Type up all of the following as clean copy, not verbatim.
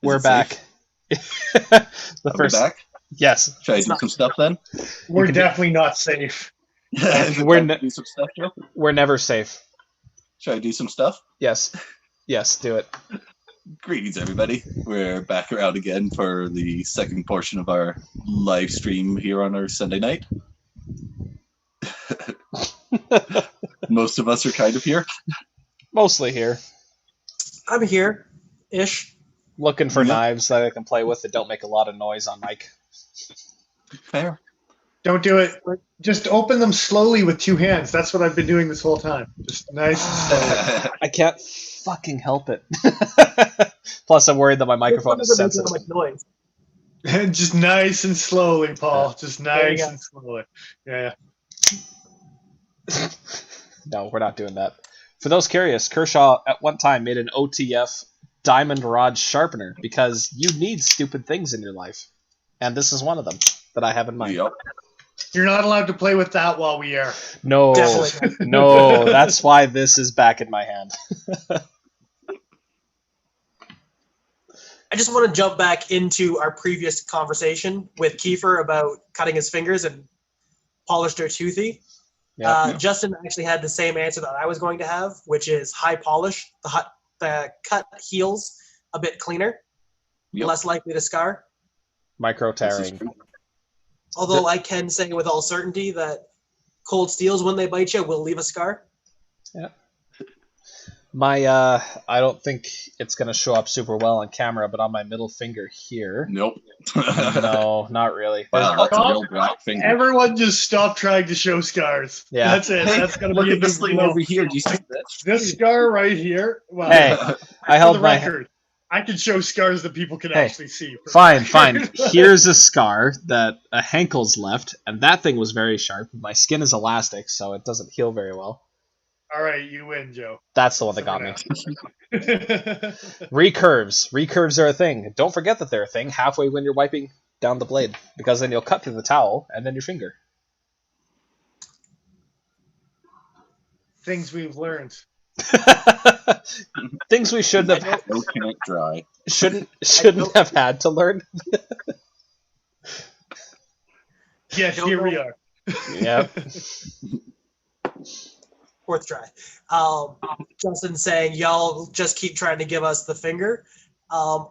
We're it back. Are we back? Yes. Should I do some stuff then? We're definitely not safe. Is it We're time to do some stuff, Joe? We're never safe. Should I do some stuff? Yes. Yes, do it. Greetings, everybody. We're back around again for the second portion of our live stream here on our Sunday night. Most of us are kind of here. Mostly here. I'm here-ish. Looking for Yeah. knives that I can play with that don't make a lot of noise on mic. Fair. Don't do it. Just open them slowly with two hands. That's what I've been doing this whole time. Just nice and slowly. I can't fucking help it. Plus, I'm worried that my microphone is sensitive. Like noise. Just nice and slowly, Paul. Just There you nice go. and slowly. Yeah. No, we're not doing that. For those curious, Kershaw at one time made an OTF diamond rod sharpener because you need stupid things in your life. And this is one of them that I have in mind. Yep. You're not allowed to play with that while we air. No, Definitely. no, that's why this is back in my hand. I just want to jump back into our previous conversation with Kiefer about cutting his fingers and polished or toothy. Yeah. Justin actually had the same answer that I was going to have, which is high polish. The cut heals a bit cleaner, Yep. less likely to scar. Micro This is tearing. true. Although I can say with all certainty that cold steels, when they bite you, will leave a scar. My, I don't think it's going to show up super well on camera, but on my middle finger here. Nope. No, not really. Wow, that's a real black finger. Everyone just stop trying to show scars. Yeah. That's it. Hey, That's going to look be a at this big thing deal. over here. Do you see this? This scar right here. Well, Hey, I for held the my... record, I can show scars that people can Hey, actually see. Fine. Here's a scar that a Henkel's left, and that thing was very sharp. My skin is elastic, so it doesn't heal very well. All right, you win, Joe. That's the one that got me. me. Recurves. Recurves are a thing. Don't forget that they're a thing halfway when you're wiping down the blade, because then you'll cut through the towel and then your finger. Things we've learned. Things we shouldn't have No can't dry. shouldn't have had to learn. Yes, Don't here we know. are. Yep. Fourth try. Justin saying, y'all just keep trying to give us the finger. I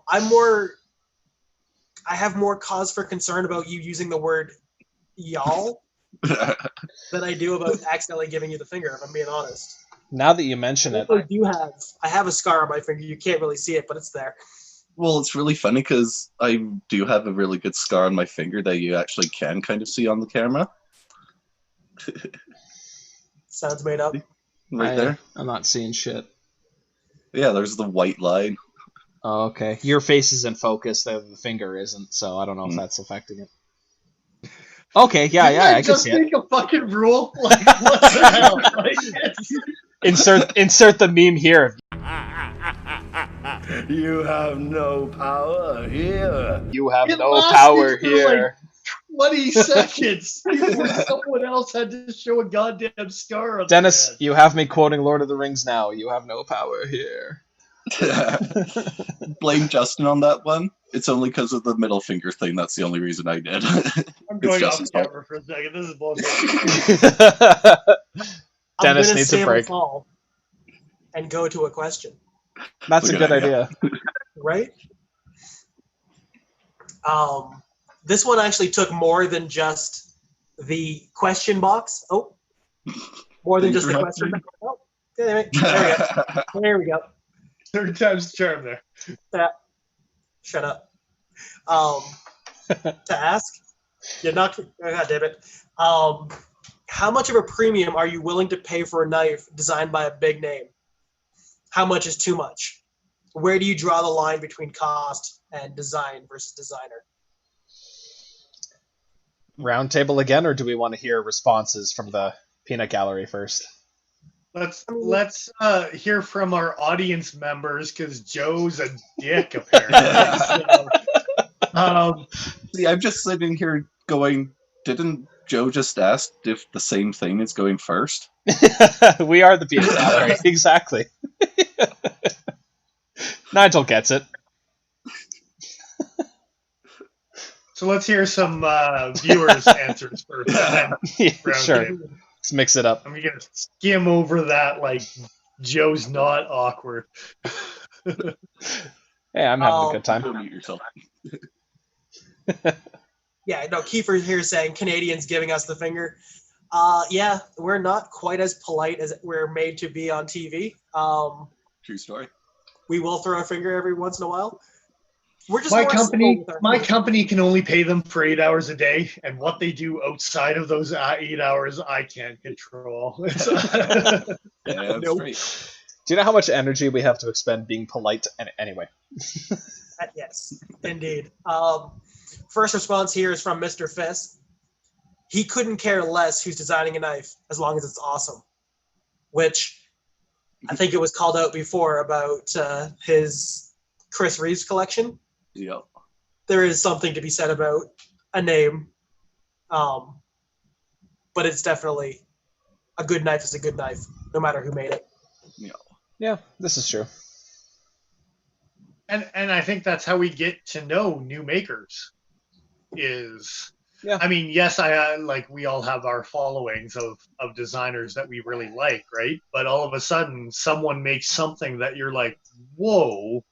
have more cause for concern about you using the word y'all than I do about accidentally giving you the finger, if I'm being honest. Now that you mention it, I have a scar on my finger. You can't really see it, but it's there. Well, it's really funny because I do have a really good scar on my finger that you actually can kind of see on the camera. Sounds made up. Right there. I'm not seeing shit. Yeah, there's the white line. Oh, okay. Your face is in focus, the finger isn't, so I don't know if Mm. that's affecting it. Okay, yeah, Didn't I can just see it. make a fucking rule. Like, what the hell? Like, Insert the meme here. You have no power here. You have It no lasted power for, here. 20 seconds before someone else had to show a goddamn scar on Dennis, their head. you have me quoting Lord of the Rings now. You have no power here. Blame Justin on that one. It's only because of the middle finger thing. That's the only reason I did. I'm going off Justin's fault. camera for a second. This is bullshit. Dennis I'm gonna needs a stay on break. the call and go to a question, That's a Good good idea. idea. right? This one actually took more than just the question box. Oh, more than just the question box. Oh, there we go. There we go. Third time's the charm there. Shut up. To ask, you're not. Oh, God damn it. How much of a premium are you willing to pay for a knife designed by a big name? How much is too much? Where do you draw the line between cost and design versus designer? Round table again, or do we want to hear responses from the peanut gallery first? Let's hear from our audience members because Joe's a dick apparently. So, See, I'm just sitting here going, didn't Joe just ask if the same thing is going first? We are the peanut gallery. Exactly. Nigel gets it. So let's hear some viewers' answers first. And then Yeah, round sure. two. Let's mix it up. I'm gonna skim over that like Joe's not awkward. Hey, I'm having a good time. Go mute yourself. Yeah, no, Kiefer here saying Canadians giving us the finger. Yeah, we're not quite as polite as we're made to be on TV. True story. We will throw a finger every once in a while. We're just my more civil company, with our my food. company can only pay them for 8 hours a day, and what they do outside of those 8 hours, I can't control. Yeah, that's Nope. great. Do you know how much energy we have to expend being polite? Anyway. Yes, indeed. First response here is from Mr. Fisk. He couldn't care less who's designing a knife as long as it's awesome, which I think it was called out before about his Chris Reeves collection. Yeah. There is something to be said about a name, but it's definitely a good knife is a good knife, no matter who made it. Yeah, this is true. and I think that's how we get to know new makers. Is Yeah. I mean, yes, I like we all have our followings of designers that we really like, right? But all of a sudden, someone makes something that you're like, whoa,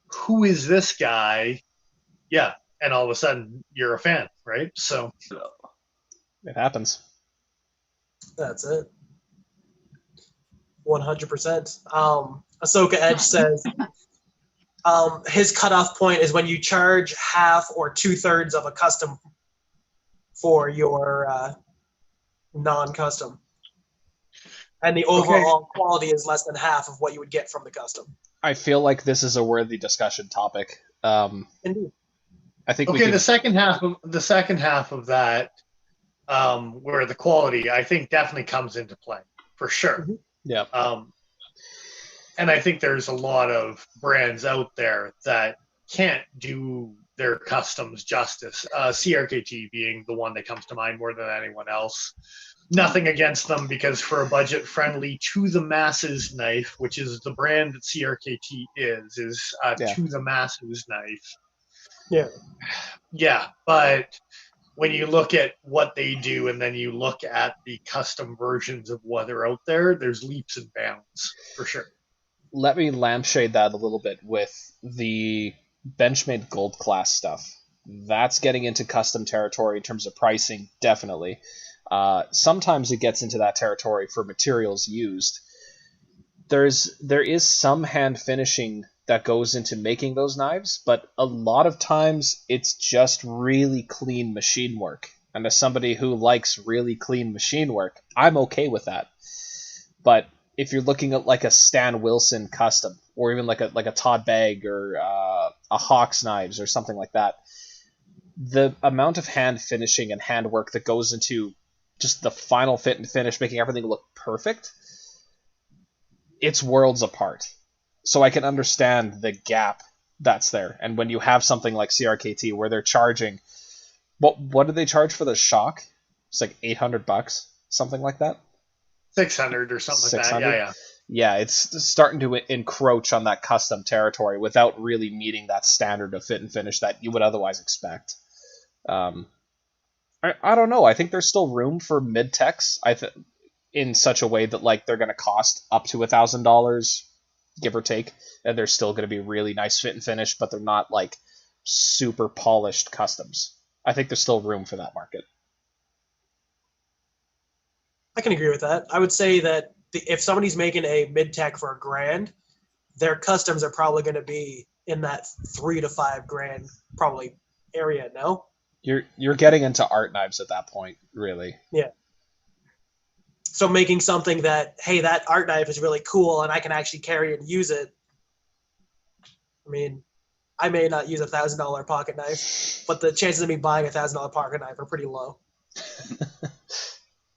who is this guy? Yeah, and all of a sudden you're a fan, right? So It happens. That's it. 100%. Ahsoka Edge says his cutoff point is when you charge half or 2/3 of a custom for your non-custom. And the overall quality is less than half of what you would get from the custom. I feel like this is a worthy discussion topic. Indeed. I think okay, the second half of that, where the quality I think definitely comes into play for sure. Mm-hmm. Yeah. And I think there's a lot of brands out there that can't do their customs justice. CRKT being the one that comes to mind more than anyone else. Nothing against them, because for a budget-friendly to the masses knife, which is the brand that CRKT is to the masses knife. Yeah. Yeah, but when you look at what they do and then you look at the custom versions of what are out there, there's leaps and bounds for sure. Let me lampshade that a little bit with the Benchmade Gold class stuff. That's getting into custom territory in terms of pricing, definitely. Sometimes it gets into that territory for materials used. There is some hand finishing that goes into making those knives, but a lot of times it's just really clean machine work. And as somebody who likes really clean machine work, I'm okay with that. But if you're looking at like a Stan Wilson custom, or even like a Todd Bagg or a Hawks Knives or something like that, the amount of hand finishing and hand work that goes into just the final fit and finish, making everything look perfect, it's worlds apart. So I can understand the gap that's there. And when you have something like CRKT where they're charging, what do they charge for the shock? It's like $800, something like that. 600 or something 600? like that. Yeah, it's starting to encroach on that custom territory without really meeting that standard of fit and finish that you would otherwise expect. I don't know. I think there's still room for mid-techs in such a way that like they're going to cost up to $1,000, give or take, and they're still going to be really nice fit and finish, but they're not like super polished customs. I think there's still room for that market. I can agree with that. I would say that if somebody's making a mid-tech for $1,000, their customs are probably going to be in that $3,000 to $5,000 probably area. No, you're getting into art knives at that point, really. Yeah. So making something that, hey, that art knife is really cool and I can actually carry it and use it. I mean, I may not use a $1,000 pocket knife, but the chances of me buying a $1,000 pocket knife are pretty low.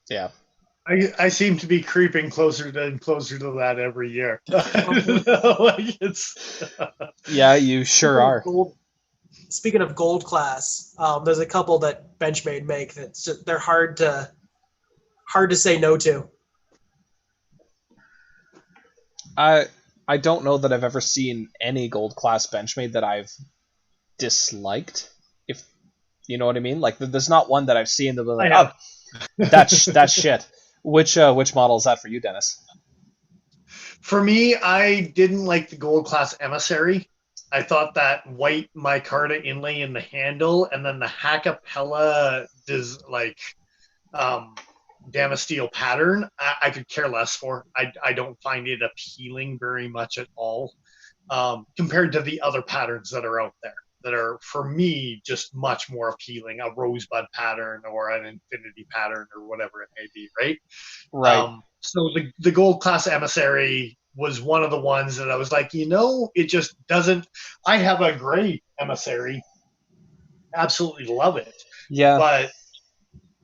Yeah. I seem to be creeping closer to that every year. Like yeah, you sure are. Speaking of gold class, there's a couple that Benchmade make that they're hard to say no to. I don't know that I've ever seen any gold class Benchmade that I've disliked. You know what I mean? Like, there's not one that I've seen that was like, I know. oh, that's shit. Which model is that for you, Dennis? For me, I didn't like the gold class emissary. I thought that white micarta inlay in the handle and then the Hackapella does like Damasteel pattern. I could care less for. I don't find it appealing very much at all compared to the other patterns that are out there that are, for me, just much more appealing. A rosebud pattern or an infinity pattern or whatever it may be, right? Right. So the gold class emissary was one of the ones that I was like, it just doesn't. I have a gray emissary, absolutely love it. Yeah. But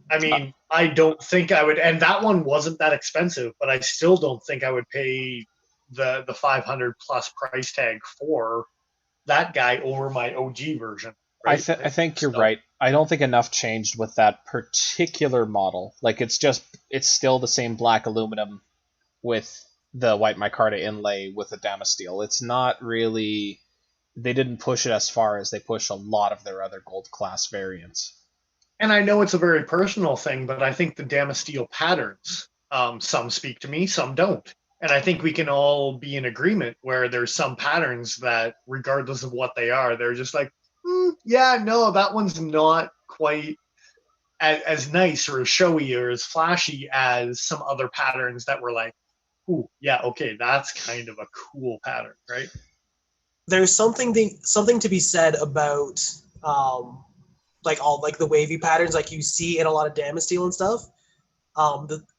I mean, I don't think I would, and that one wasn't that expensive, but I still don't think I would pay the 500 plus price tag for that guy over my OG version. Right? I think you're right. I don't think enough changed with that particular model. Like, it's still the same black aluminum with the white micarta inlay with the Damasteel. It's not really. They didn't push it as far as they push a lot of their other gold class variants. And I know it's a very personal thing, but I think the Damasteel patterns, some speak to me, some don't. And I think we can all be in agreement where there's some patterns that, regardless of what they are, they're just like, yeah, no, that one's not quite as nice or as showy or as flashy as some other patterns that were like, ooh, yeah, okay, that's kind of a cool pattern, right? There's something to be said about like all like the wavy patterns like you see in a lot of Damasteel and stuff.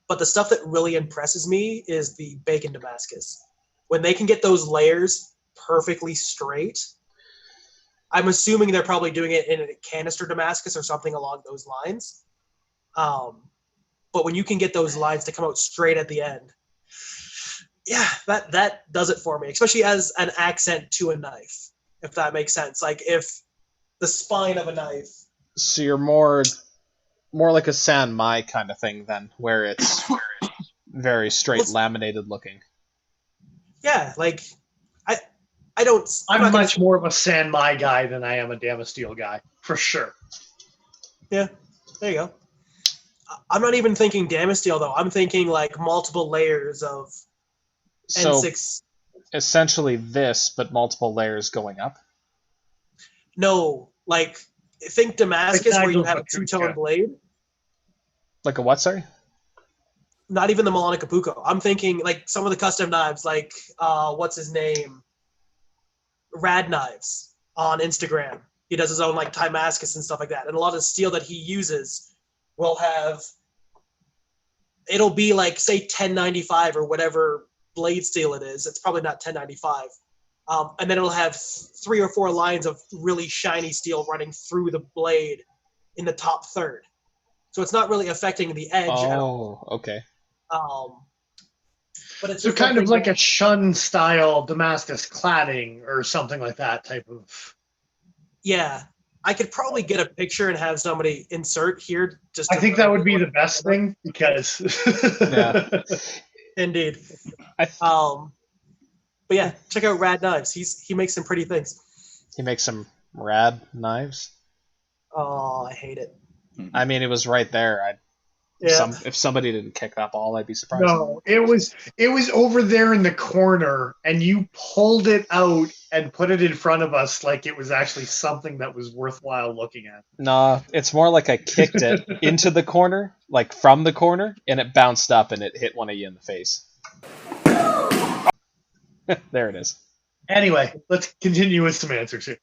But the stuff that really impresses me is the Bacon Damascus. When they can get those layers perfectly straight, I'm assuming they're probably doing it in a canister Damascus or something along those lines. But when you can get those lines to come out straight at the end, yeah, that does it for me, especially as an accent to a knife, if that makes sense. Like if the spine of a knife. So you're more like a San Mai kind of thing then, where it's very straight laminated looking. Yeah, like I don't. I'm much more of a San Mai guy than I am a Damasteel guy, for sure. Yeah, there you go. I'm not even thinking Damasteel though. I'm thinking like multiple layers of N6. So essentially this, but multiple layers going up. No, like think Damascus Like where you Nigel's have a two-tone blade. Like a what, sorry? Not even the Milano Capuco. I'm thinking like some of the custom knives, like what's his name? Rad Knives on Instagram. He does his own like Damascus and stuff like that. And a lot of steel that he uses will have, it'll be like say 1095 or whatever blade steel it is. It's probably not 1095. And then it'll have 3 or 4 lines of really shiny steel running through the blade in the top third. So it's not really affecting the edge at all. Oh, okay. But it's So kind of like a Shun style Damascus cladding or something like that type of. Yeah. I could probably get a picture and have somebody insert here. I think that would be the best thing because. Yeah. Indeed. But yeah, check out Rad Knives. He makes some pretty things. He makes some rad knives. Oh, I hate it. I mean, it was right there. If somebody didn't kick that ball, I'd be surprised. No, it was over there in the corner, and you pulled it out and put it in front of us like it was actually something that was worthwhile looking at. Nah, it's more like I kicked it into the corner, like from the corner, and it bounced up and it hit one of you in the face. There it is. Anyway, let's continue with some answers here.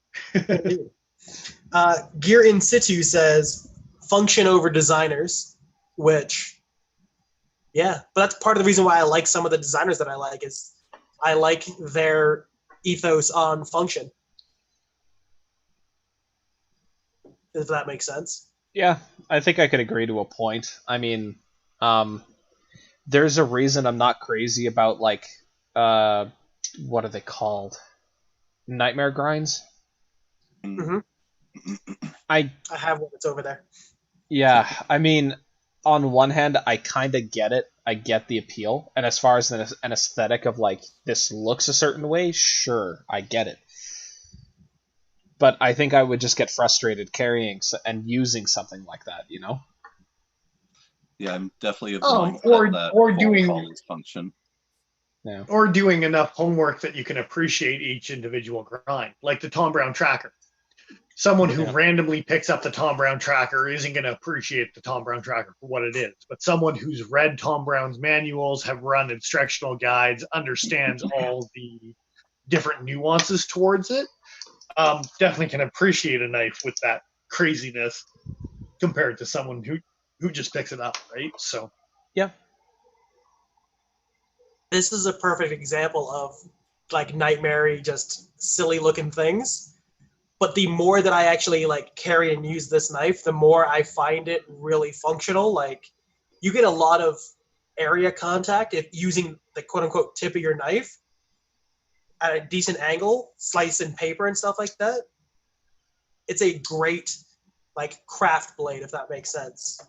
Gear in situ says function over designers, which, yeah, but that's part of the reason why I like some of the designers that I like is I like their ethos on function. If that makes sense. Yeah, I think I could agree to a point. I mean, there's a reason I'm not crazy about like what are they called? Nightmare grinds? Mm-hmm. I have one that's over there. Yeah, I mean, on one hand, I kind of get it. I get the appeal. And as far as an aesthetic of like, this looks a certain way, sure, I get it. but I think I would just get frustrated carrying and using something like that, you know? Yeah, I'm definitely of the mindset that or phone doing calls function. Yeah. or doing enough homework that you can appreciate each individual grind, like the Tom Brown tracker. Someone who Yeah. randomly picks up the Tom Brown tracker isn't going to appreciate the Tom Brown tracker for what it is. But someone who's read Tom Brown's manuals, have run instructional guides, understands all the different nuances towards it, definitely can appreciate a knife with that craziness compared to someone who just picks it up, right? So Yeah. This is a perfect example of like nightmare, just silly looking things. But the more that I actually like carry and use this knife, the more I find it really functional. Like you get a lot of area contact if using the quote unquote tip of your knife at a decent angle, slicing paper and stuff like that. It's a great like craft blade, if that makes sense.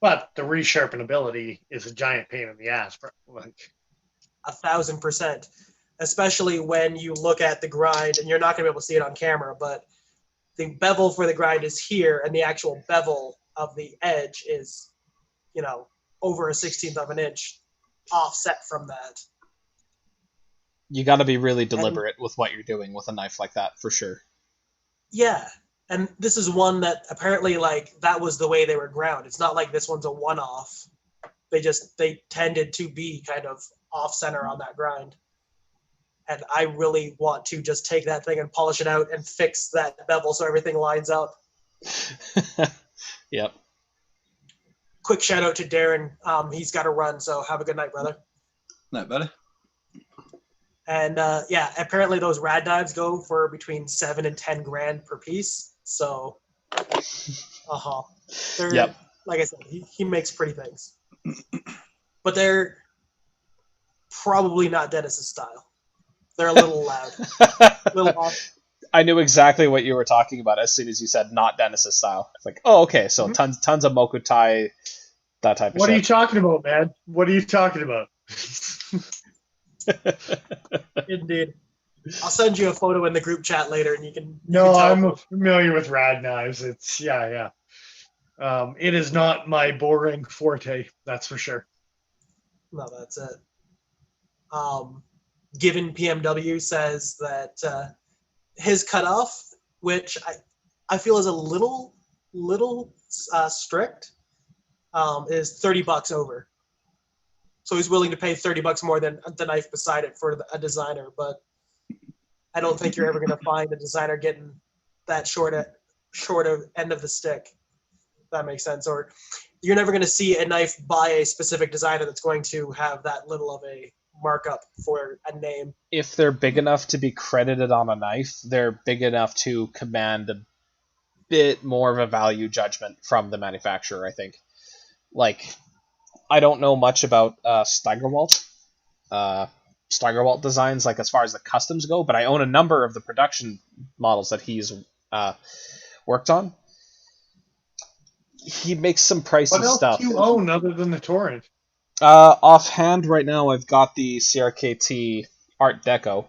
but the resharpenability is a giant pain in the ass. Like 1,000%, especially when you look at the grind, and you're not going to be able to see it on camera, but the bevel for the grind is here, and the actual bevel of the edge is, over a 16th of an inch offset from that. You got to be really deliberate with what you're doing with a knife like that, for sure. Yeah, and this is one that apparently, like, that was the way they were ground. It's not like this one's a one-off. They tended to be kind of off-center on that grind. And I really want to just take that thing and polish it out and fix that bevel so everything lines up. Yep. Quick shout out to Darren. He's got to run, so have a good night, brother. Night, buddy. And yeah, apparently those rad knives go for between $7,000 and $10,000 per piece. So, Yep. Like I said, he makes pretty things, but they're probably not Dennis's style. They're a little loud, a little off. I knew exactly what you were talking about as soon as you said not Dennis's style. It's like, oh, okay, so tons of Mokutai, that type of what shit. are you talking about, man? What are you talking about? Indeed. I'll send you a photo in the group chat later, and you can. No, tell. I'm familiar with rad knives. It's yeah. It is not my boring forte, that's for sure. No, that's it. Given PMW says that his cutoff, which I feel is a little strict, is $30 over. So he's willing to pay $30 more than the knife beside it for a designer, but I don't think you're ever going to find a designer getting that short of end of the stick. If that makes sense. Or you're never going to see a knife by a specific designer that's going to have that little of a markup for a name. If they're big enough to be credited on a knife, they're big enough to command a bit more of a value judgment from the manufacturer, I think. Like, I don't know much about Steigerwalt designs, like as far as the customs go, but I own a number of the production models that he's worked on. He makes some pricey What else stuff. do you own other than the Torrent? Offhand, right now, I've got the CRKT Art Deco.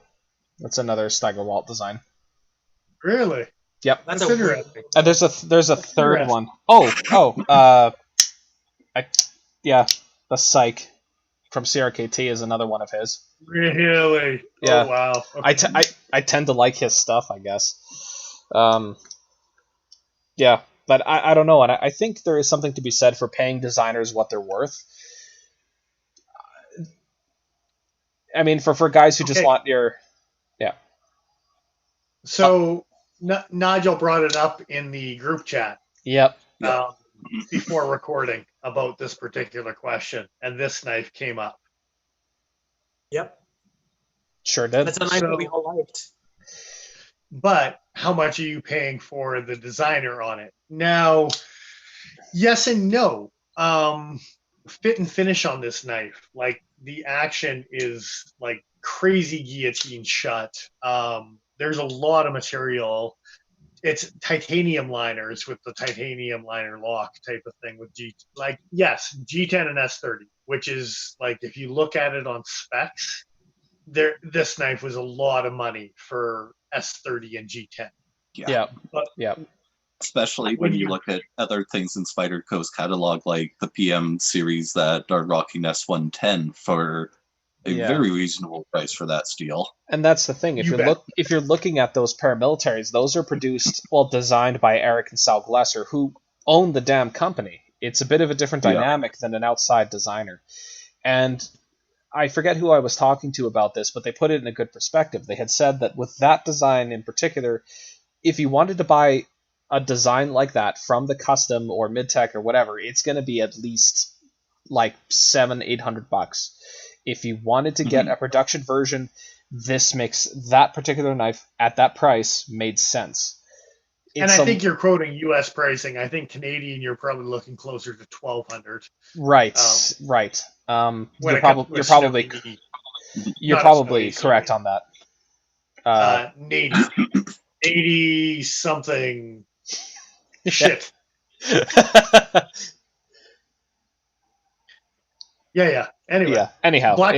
That's another Steigerwalt design. Really? Yep. That's interesting. There's a third one. The Psych from CRKT is another one of his. Really? Yeah. Oh, wow. Okay. I tend to like his stuff, I guess. Yeah, but I don't know, and I think there is something to be said for paying designers what they're worth. I mean, for guys who just want your... Yeah. So, Nigel brought it up in the group chat. Yep. Before recording about this particular question, and this knife came up. Yep. Sure did. That's a knife that we all liked. But how much are you paying for the designer on it? Now, yes and no. Fit and finish on this knife, like the action is like crazy guillotine shut. There's a lot of material. It's titanium liners with the titanium liner lock type of thing with G10 and S30, which is like, if you look at it on specs, this knife was a lot of money for S30 and G10. Yeah. But Yeah. Especially when you look at other things in Spyderco's catalog, like the PM series that are rocking S110 for a very reasonable price for that steel. And that's the thing. If you're looking at those paramilitaries, those are produced, designed by Eric and Sal Glesser, who own the damn company. It's a bit of a different dynamic than an outside designer. And I forget who I was talking to about this, but they put it in a good perspective. They had said that with that design in particular, if you wanted to buy a design like that from the custom or mid-tech or whatever, it's going to be at least like $700-800. If you wanted to get a production version, this makes that particular knife at that price made sense. And I think you're quoting U.S. pricing. I think Canadian, you're probably looking closer to $1,200. Right, right. You're probably correct on that. 80 something shit. Yeah. Anyway. Anyhow. Black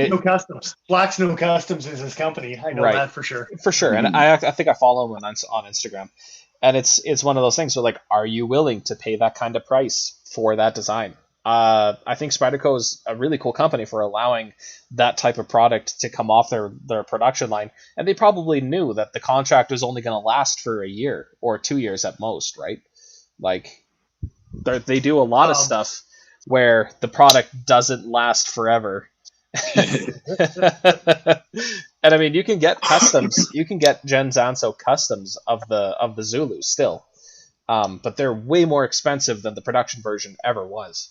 Snow Customs is his company. I know that for sure. For sure. And I think I follow him on Instagram. And it's one of those things where, like, are you willing to pay that kind of price for that design? I think Spyderco is a really cool company for allowing that type of product to come off their production line. And they probably knew that the contract was only going to last for a year or 2 years at most, right? Like, they do a lot of stuff where the product doesn't last forever. And I mean, you can get customs. You can get Gen Zanso customs of the Zulu still, but they're way more expensive than the production version ever was.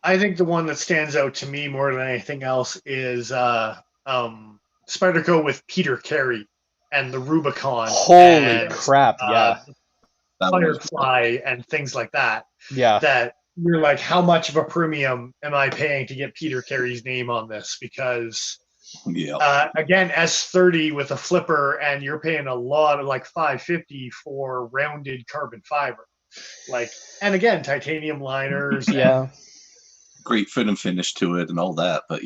I think the one that stands out to me more than anything else is Spyderco with Peter Carey and the Rubicon. Holy crap! Yeah, Firefly and things like that. Yeah, that you're like, how much of a premium am I paying to get Peter Carey's name on this? Because again, S30 with a flipper, and you're paying a lot of like $550 for rounded carbon fiber. Like, and again, titanium liners. Great fit and finish to it and all that, but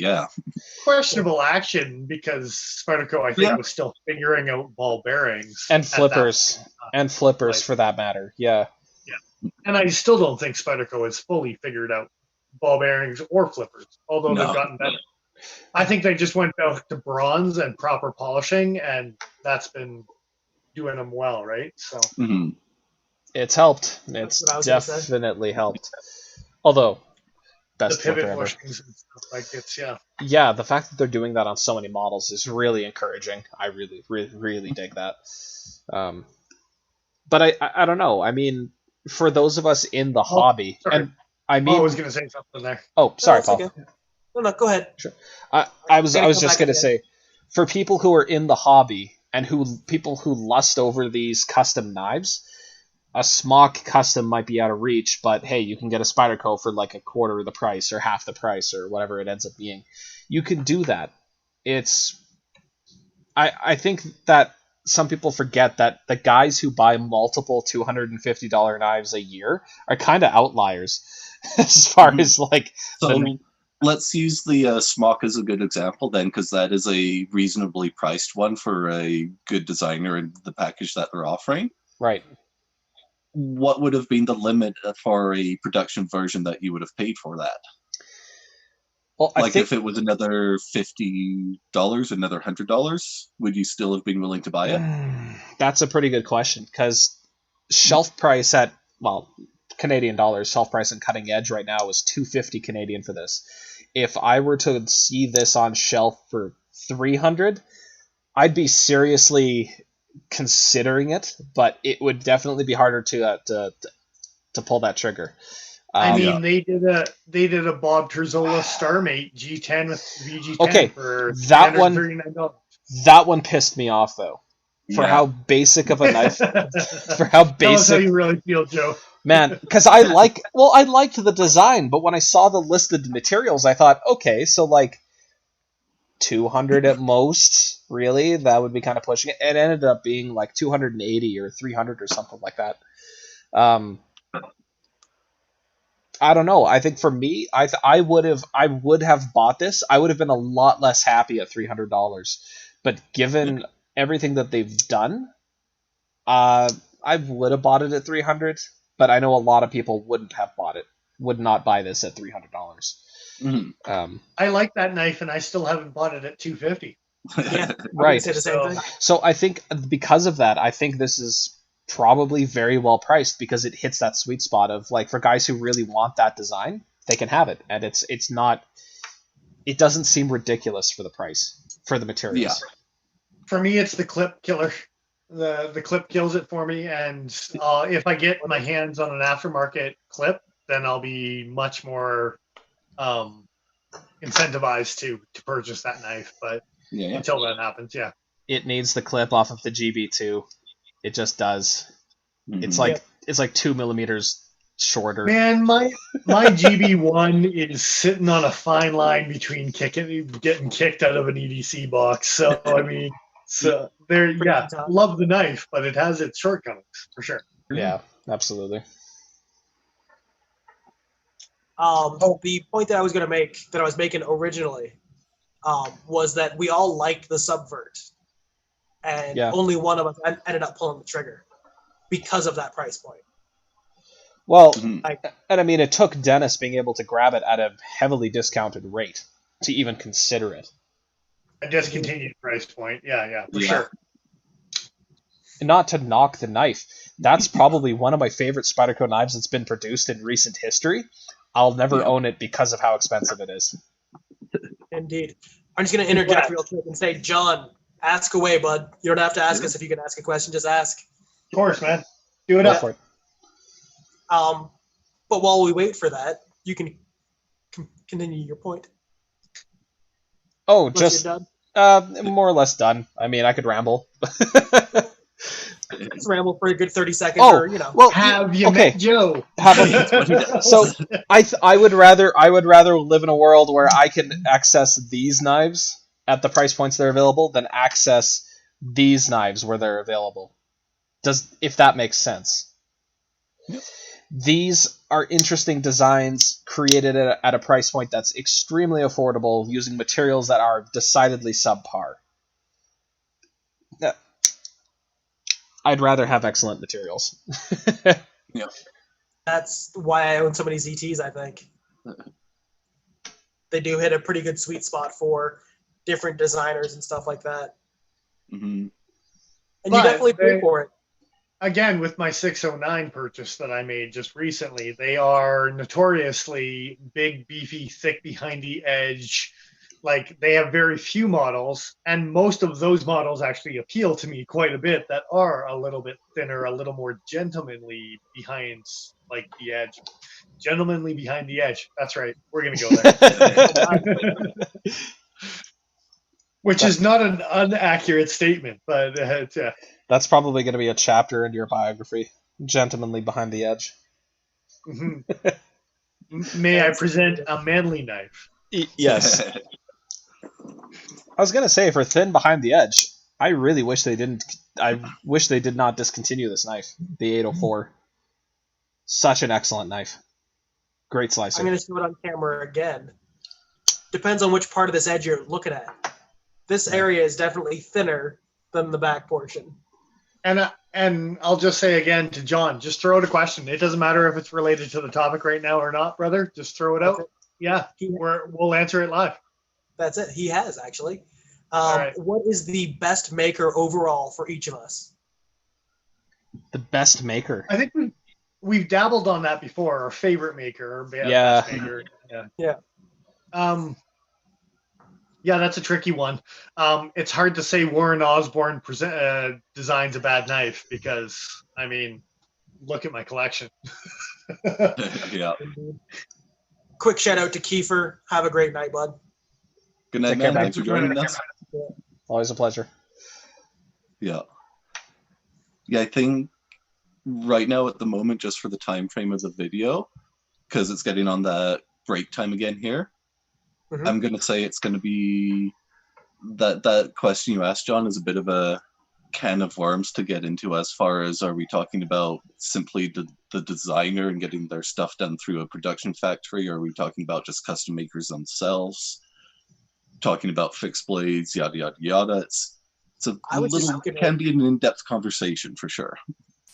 questionable action because Spyderco, I think, was still figuring out ball bearings and flippers for that matter. Yeah. And I still don't think Spyderco has fully figured out ball bearings or flippers, although they've gotten better. I think they just went back to bronze and proper polishing, and that's been doing them well, right? So it's helped. It's definitely helped. Although, best the pivot flipper bushings and stuff like it's yeah, the fact that they're doing that on so many models is really encouraging. I really dig that. But I don't know. I mean, for those of us in the hobby, and I mean, I was going to say something there. Oh, sorry, Paul. Okay. No, go ahead. Sure. I was just going to say, for people who are in the hobby and people who lust over these custom knives, a Smock custom might be out of reach, but hey, you can get a Spyderco for like a quarter of the price or half the price or whatever it ends up being. You can do that. I think that some people forget that the guys who buy multiple $250 knives a year are kind of outliers as far as like. So let's use the Smock as a good example then, because that is a reasonably priced one for a good designer and the package that they're offering. Right. What would have been the limit for a production version that you would have paid for that? Well, if it was another $50, another $100, would you still have been willing to buy it? That's a pretty good question, because shelf price at, Canadian dollars, shelf price and cutting edge right now is $250 Canadian for this. If I were to see this on shelf for $300, I'd be seriously considering it, but it would definitely be harder to pull that trigger. I mean, they did a Bob Terzola Starmate G10 with VG10 for $339. That one pissed me off though, for how basic of a knife. For how basic. Tell us how you really feel, Joe. Man, because I liked the design, but when I saw the listed materials, I thought, okay, so like 200 at most, really? That would be kind of pushing it. It ended up being like 280 or 300 or something like that. I don't know. I think for me, I would have bought this. I would have been a lot less happy at $300. But given everything that they've done, I would have bought it at 300. But I know a lot of people would not buy this at $300. Mm-hmm. I like that knife, and I still haven't bought it at $250. Yeah, Right. Say the same thing. So I think because of that, I think this is probably very well priced because it hits that sweet spot of like for guys who really want that design, they can have it, and it's not. It doesn't seem ridiculous for the price for the materials. Yeah. For me, it's the clip killer. The clip kills it for me, and if I get my hands on an aftermarket clip, then I'll be much more incentivized to purchase that knife. But until that happens, it needs the clip off of the GB2. It just does. Mm-hmm. It's like 2 millimeters shorter. Man, my GB1 is sitting on a fine line between getting kicked out of an EDC box. So I mean, love the knife, but it has its shortcomings for sure. Yeah, absolutely. The point that I was going to make, that I was making originally, was that we all liked the Subvert, and only one of us ended up pulling the trigger because of that price point. Well, and I mean, it took Dennis being able to grab it at a heavily discounted rate to even consider it. A discontinued price point, for sure. And not to knock the knife, that's probably one of my favorite Spyderco knives that's been produced in recent history. I'll never own it because of how expensive it is. Indeed. I'm just going to interject real quick and say, John, ask away, bud. You don't have to ask us if you can ask a question. Just ask. Of course, man. Do it up. For it. But while we wait for that, you can continue your point. Oh, Unless just done. More or less done. I mean, I could ramble. Just ramble for a good 30 seconds, or Well, have you met Joe? So I would rather live in a world where I can access these knives at the price points they're available than access these knives where they're available. If that makes sense. Yep. These are interesting designs created at a price point that's extremely affordable using materials that are decidedly subpar. I'd rather have excellent materials. Yeah. That's why I own so many ZTs, I think. They do hit a pretty good sweet spot for different designers and stuff like that. Mm-hmm. And you definitely pay for it. Again, with my 609 purchase that I made just recently, they are notoriously big, beefy, thick behind the edge. Like, they have very few models, and most of those models actually appeal to me quite a bit that are a little bit thinner, a little more gentlemanly behind, like, the edge. Gentlemanly behind the edge. That's right. We're going to go there. Which is not an inaccurate statement, but yeah. That's probably going to be a chapter in your biography. Gentlemanly behind the edge. Mm-hmm. May I present a manly knife? Yes. I was going to say, for thin behind the edge, I really wish they didn't. I wish they did not discontinue this knife, the 804. Such an excellent knife. Great slicer. I'm going to show it on camera again. Depends on which part of this edge you're looking at. This area is definitely thinner than the back portion. And I'll just say again to John, just throw out a question. It doesn't matter if it's related to the topic right now or not, brother. Just throw it out. Yeah, we'll answer it live. That's it. He has, actually. Right. What is the best maker overall for each of us? The best maker? I think we've dabbled on that before. Our favorite maker. Or best maker. Yeah. Yeah, that's a tricky one. It's hard to say Warren Osborne designs a bad knife because, I mean, look at my collection. Yeah. Quick shout out to Kiefer. Have a great night, bud. Good night, man. Thanks for joining us. Always a pleasure. Yeah. Yeah, I think right now at the moment, just for the time frame of the video, because it's getting on that break time again here, I'm going to say it's going to be that question you asked, John, is a bit of a can of worms to get into as far as, are we talking about simply the designer and getting their stuff done through a production factory? Or are we talking about just custom makers themselves? Talking about fixed blades, yada, yada, yada. It's can be an in-depth conversation for sure.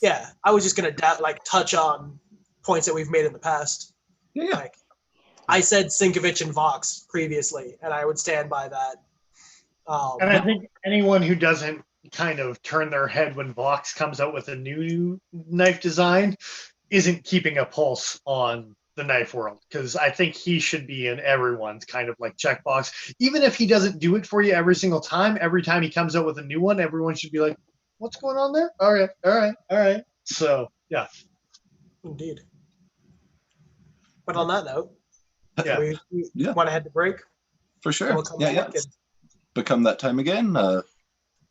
Yeah, I was just going to touch on points that we've made in the past. Yeah. Like, I said Sinkovich and Vox previously, and I would stand by that. And I think anyone who doesn't kind of turn their head when Vox comes out with a new knife design isn't keeping a pulse on the knife world, because I think he should be in everyone's kind of like checkbox. Even if he doesn't do it for you every single time, every time he comes out with a new one, everyone should be like, what's going on there? All right. So, yeah. Indeed. But on that note, Yeah. we want to head to break? For sure. We'll It's become that time again.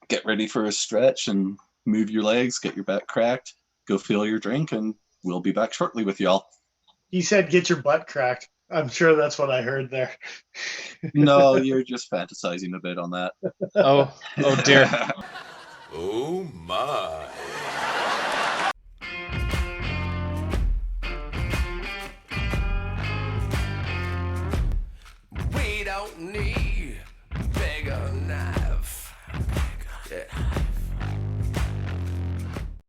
Get ready for a stretch and move your legs, get your back cracked, go fill your drink, and we'll be back shortly with y'all. He said get your butt cracked. I'm sure that's what I heard there. No, you're just fantasizing a bit on that. Oh dear. Oh my. We don't need bigger knife. Yeah.